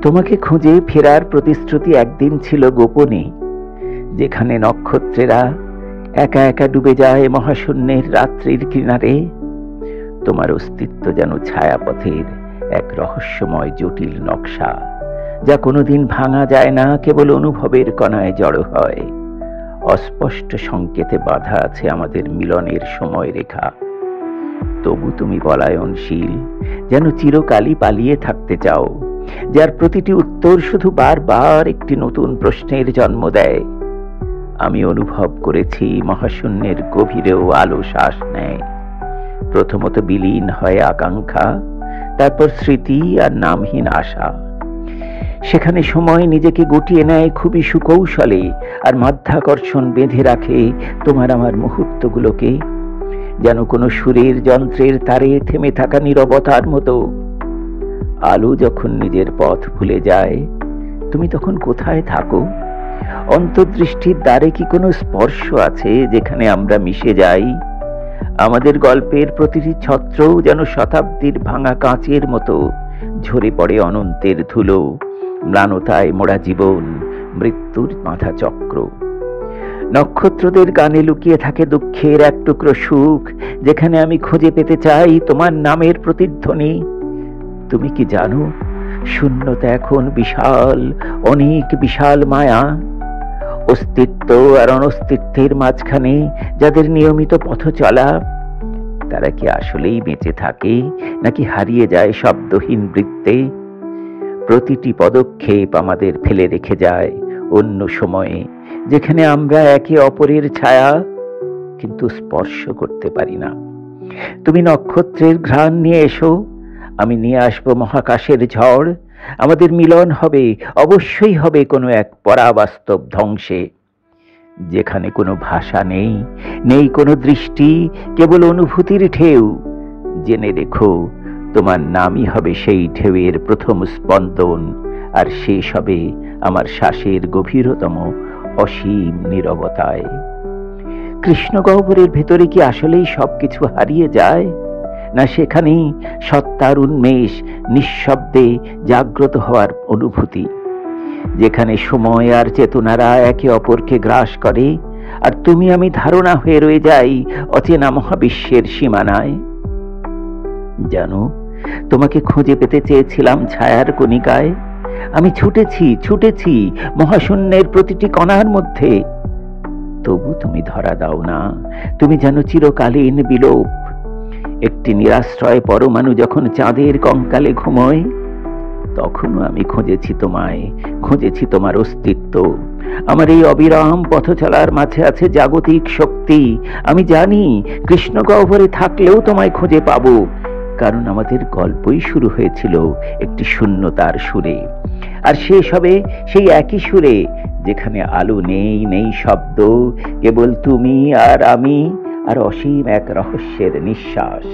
তোমাকে খুঁজে ফেরার প্রতিশ্রুতি একদিন ছিল গোপনে, যেখানে নক্ষত্রেরা একা একা ডুবে যায় মহাশূন্যের রাত্রির কিনারে। তোমার অস্তিত্ব যেন ছায়াপথের এক রহস্যময় জটিল নকশা, যা কোনোদিন ভাঙা যায় না, কেবল অনুভবের কণায় জড়ো হয়। অস্পষ্ট সংকেতে বাধা আছে আমাদের মিলনের সময় রেখা। তবু তুমি পলায়নশীল, যেন চিরকালই পালিয়ে থাকতে চাও, যার প্রতিটি উত্তর শুধু বারবার একটি নতুন প্রশ্নের জন্ম দেয়। আমি অনুভব করেছি মহাশূন্যের গভীরেও আলো শ্বাস নেয়। প্রথমত বিলীন হয় আকাঙ্ক্ষা, তারপর স্মৃতি আর নামহীন আশা। সেখানে সময় নিজেকে গুটিয়ে নেয় খুবই সুকৌশলে, আর মাধ্যাকর্ষণ বেঁধে রাখে তোমার আমার মুহূর্তগুলোকে, যেন কোনো সুরের যন্ত্রের তারে থেমে থাকা নীরবতার মতো। আলো যখন নিজের পথ ভুলে যায়, তুমি তখন কোথায় থাকো? অন্তর্দৃষ্টির দ্বারে কি কোনো স্পর্শ আছে যেখানে আমরা মিশে যাই? আমাদের গল্পের প্রতিটি ছত্রও যেন শতাব্দীর ভাঙা কাঁচের মতো ঝরে পড়ে অনন্তের ধুলো, ম্লানতায় মোড়া জীবন, মৃত্যুর মাথা চক্র। নক্ষত্রদের গানে লুকিয়ে থাকে দুঃখের এক টুকরো সুখ, যেখানে আমি খুঁজে পেতে চাই তোমার নামের প্রতিধ্বনি। তুমি কি জানো, শূন্যতা এখন বিশাল, অনেক বিশাল মায়া। অস্তিত্ব আর অনস্তিত্বের মাঝখানে যাদের নিয়মিত পথ চলা, তারা কি আসলেই বেঁচে থাকে, নাকি হারিয়ে যায় শব্দহীন বৃত্তে? প্রতিটি পদক্ষেপ আমাদের ফেলে রেখে যায় অন্য সময়ে, যেখানে আমরা একে অপরের ছায়া কিন্তু স্পর্শ করতে পারি না। তুমি নক্ষত্রের ঘ্রাণ নিয়ে এসো, আমি নিয়ে আসবো মহাকাশের ঝড়। আমাদের মিলন হবে, অবশ্যই হবে কোনো এক পরাবাস্তব ধ্বংসে, যেখানে কোনো ভাষা নেই, নেই কোনো দৃষ্টি, কেবল অনুভূতির ঢেউ। জেনে রেখো, তোমার নামই হবে সেই ঢেউয়ের প্রথম স্পন্দন, আর শেষ হবে আমার শ্বাসের গভীরতম অসীম নীরবতায়। কৃষ্ণগহ্বরের ভেতরে কি আসলেই সবকিছু হারিয়ে যায়, না সেখানেই সত্তার উন্মেষ, নিঃশব্দে জাগ্রত হওয়ার অনুভূতি, যেখানে সময় আর চেতনারা একে অপরকে গ্রাস করে, আর তুমি আমি ধারণা হয়ে রয়ে যাই অচেনা মহাবিশ্বের সীমানায়? জানো, তোমাকে খুঁজে পেতে চেয়েছিলাম ছায়ার কণিকায়। আমি ছুটেছি ছুটেছি মহাশূন্যের প্রতিটি কণার মধ্যে, তবু তুমি ধরা দাও না। তুমি যেন চিরকালীন বিলোপ। একটি নিরাশ্রয় পরমাণু যখন চাঁদের কঙ্কালে ঘুমোয়, তখনও আমি খুঁজেছি তোমায়, খুঁজেছি তোমার অস্তিত্ব। আমার এই অবিরাম পথ চলার মাঝে আছে জাগতিক শক্তি। আমি জানি কৃষ্ণগহ্বরে থাকলেও তোমায় খুঁজে পাবো, কারণ আমাদের গল্পই শুরু হয়েছিল একটি শূন্যতার সুরে, আর শেষ হবে সেই একই সুরে, যেখানে আলো নেই, নেই শব্দ, কেবল তুমি আর আমি, আর অসীম এক রহস্যের নিঃশ্বাস।